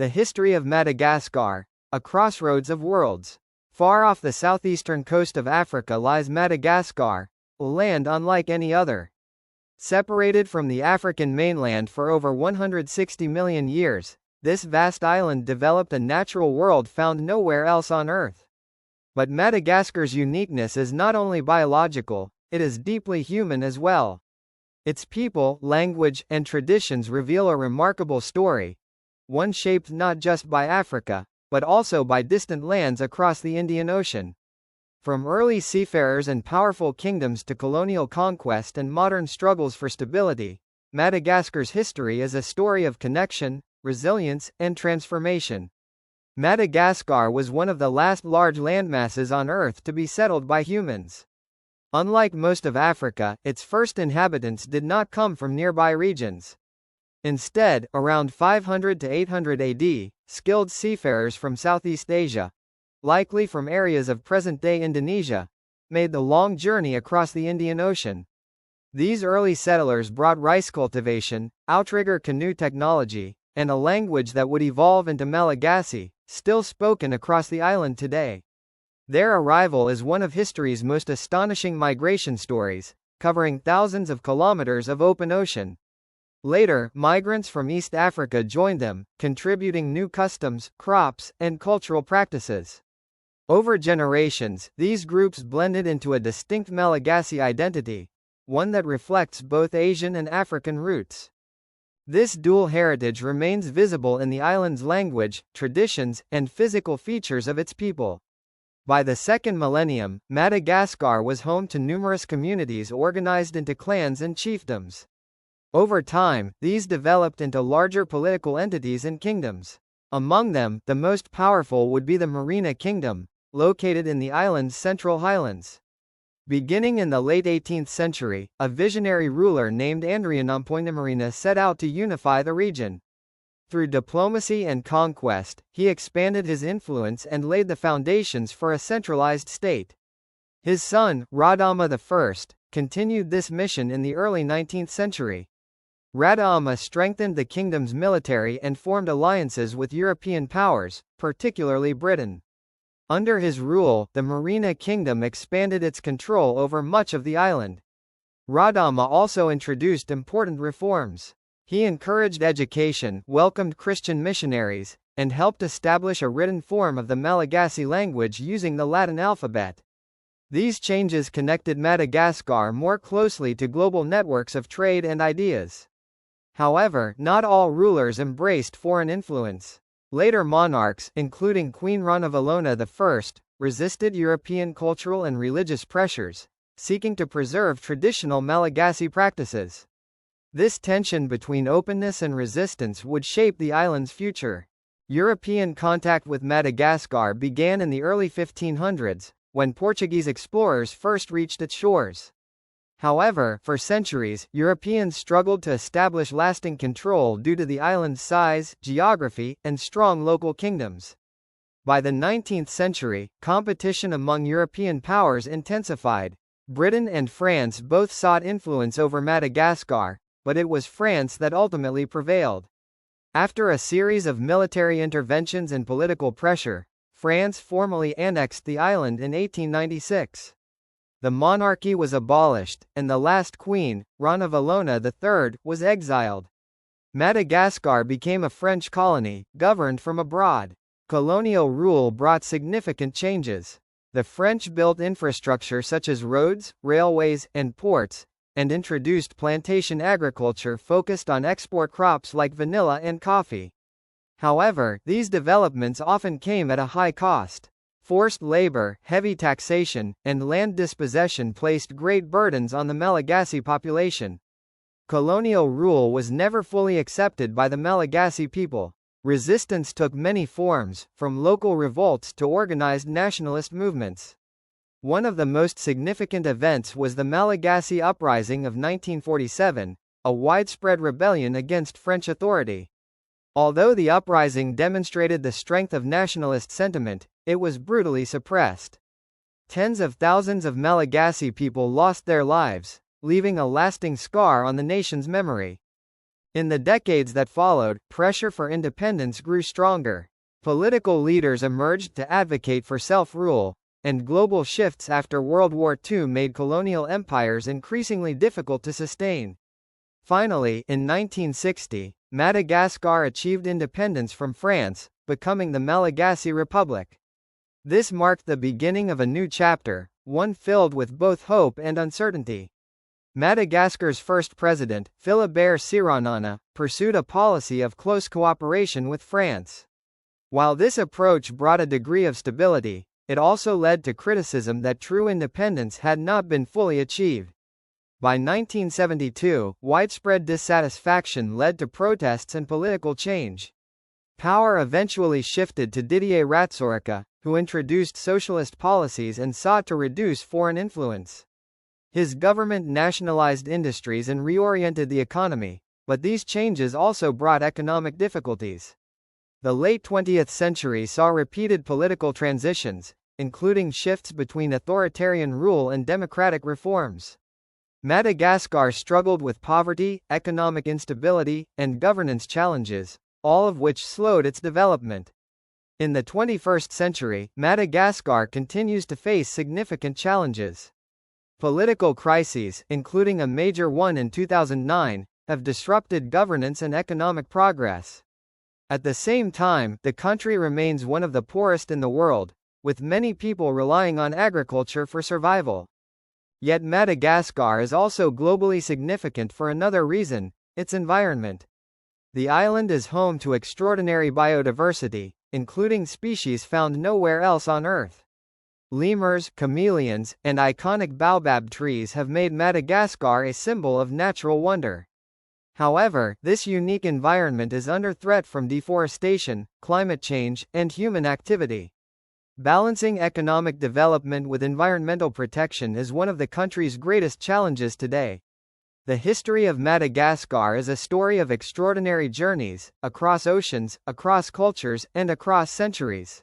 The history of Madagascar, a crossroads of worlds. Far off the southeastern coast of Africa lies Madagascar, a land unlike any other. Separated from the African mainland for over 160 million years, this vast island developed a natural world found nowhere else on Earth. But Madagascar's uniqueness is not only biological, it is deeply human as well. Its people, language, and traditions reveal a remarkable story, one shaped not just by Africa, but also by distant lands across the Indian Ocean. From early seafarers and powerful kingdoms to colonial conquest and modern struggles for stability, Madagascar's history is a story of connection, resilience, and transformation. Madagascar was one of the last large landmasses on Earth to be settled by humans. Unlike most of Africa, its first inhabitants did not come from nearby regions. Instead, around 500 to 800 AD, skilled seafarers from Southeast Asia, likely from areas of present-day Indonesia, made the long journey across the Indian Ocean. These early settlers brought rice cultivation, outrigger canoe technology, and a language that would evolve into Malagasy, still spoken across the island today. Their arrival is one of history's most astonishing migration stories, covering thousands of kilometers of open ocean. Later, migrants from East Africa joined them, contributing new customs, crops, and cultural practices. Over generations, these groups blended into a distinct Malagasy identity, one that reflects both Asian and African roots. This dual heritage remains visible in the island's language, traditions, and physical features of its people. By the second millennium, Madagascar was home to numerous communities organized into clans and chiefdoms. Over time, these developed into larger political entities and kingdoms. Among them, the most powerful would be the Merina Kingdom, located in the island's central highlands. Beginning in the late 18th century, a visionary ruler named Andrianampoinimarina set out to unify the region. Through diplomacy and conquest, he expanded his influence and laid the foundations for a centralized state. His son, Radama I, continued this mission in the early 19th century. Radama strengthened the kingdom's military and formed alliances with European powers, particularly Britain. Under his rule, the Merina Kingdom expanded its control over much of the island. Radama also introduced important reforms. He encouraged education, welcomed Christian missionaries, and helped establish a written form of the Malagasy language using the Latin alphabet. These changes connected Madagascar more closely to global networks of trade and ideas. However, not all rulers embraced foreign influence. Later monarchs, including Queen Ranavalona I, resisted European cultural and religious pressures, seeking to preserve traditional Malagasy practices. This tension between openness and resistance would shape the island's future. European contact with Madagascar began in the early 1500s, when Portuguese explorers first reached its shores. However, for centuries, Europeans struggled to establish lasting control due to the island's size, geography, and strong local kingdoms. By the 19th century, competition among European powers intensified. Britain and France both sought influence over Madagascar, but it was France that ultimately prevailed. After a series of military interventions and political pressure, France formally annexed the island in 1896. The monarchy was abolished, and the last queen, Ranavalona III, was exiled. Madagascar became a French colony, governed from abroad. Colonial rule brought significant changes. The French built infrastructure such as roads, railways, and ports, and introduced plantation agriculture focused on export crops like vanilla and coffee. However, these developments often came at a high cost. Forced labor, heavy taxation, and land dispossession placed great burdens on the Malagasy population. Colonial rule was never fully accepted by the Malagasy people. Resistance took many forms, from local revolts to organized nationalist movements. One of the most significant events was the Malagasy Uprising of 1947, a widespread rebellion against French authority. Although the uprising demonstrated the strength of nationalist sentiment, it was brutally suppressed. Tens of thousands of Malagasy people lost their lives, leaving a lasting scar on the nation's memory. In the decades that followed, pressure for independence grew stronger. Political leaders emerged to advocate for self-rule, and global shifts after World War II made colonial empires increasingly difficult to sustain. Finally, in 1960, Madagascar achieved independence from France, becoming the Malagasy Republic. This marked the beginning of a new chapter, one filled with both hope and uncertainty. Madagascar's first president, Philibert Tsiranana, pursued a policy of close cooperation with France. While this approach brought a degree of stability, it also led to criticism that true independence had not been fully achieved. By 1972, widespread dissatisfaction led to protests and political change. Power eventually shifted to Didier Ratsirika, who introduced socialist policies and sought to reduce foreign influence. His government nationalized industries and reoriented the economy, but these changes also brought economic difficulties. The late 20th century saw repeated political transitions, including shifts between authoritarian rule and democratic reforms. Madagascar struggled with poverty, economic instability, and governance challenges, all of which slowed its development. In the 21st century, Madagascar continues to face significant challenges. Political crises, including a major one in 2009, have disrupted governance and economic progress. At the same time, the country remains one of the poorest in the world, with many people relying on agriculture for survival. Yet Madagascar is also globally significant for another reason: its environment. The island is home to extraordinary biodiversity, including species found nowhere else on Earth. Lemurs, chameleons, and iconic baobab trees have made Madagascar a symbol of natural wonder. However, this unique environment is under threat from deforestation, climate change, and human activity. Balancing economic development with environmental protection is one of the country's greatest challenges today. The history of Madagascar is a story of extraordinary journeys, across oceans, across cultures, and across centuries.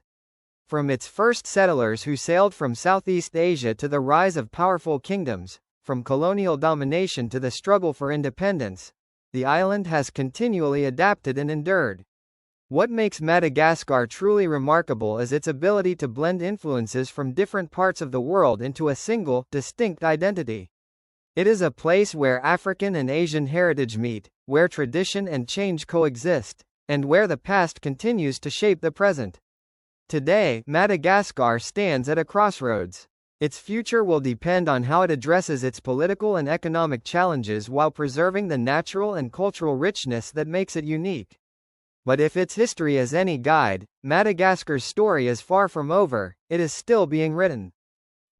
From its first settlers who sailed from Southeast Asia to the rise of powerful kingdoms, from colonial domination to the struggle for independence, the island has continually adapted and endured. What makes Madagascar truly remarkable is its ability to blend influences from different parts of the world into a single, distinct identity. It is a place where African and Asian heritage meet, where tradition and change coexist, and where the past continues to shape the present. Today, Madagascar stands at a crossroads. Its future will depend on how it addresses its political and economic challenges while preserving the natural and cultural richness that makes it unique. But if its history is any guide, Madagascar's story is far from over, it is still being written.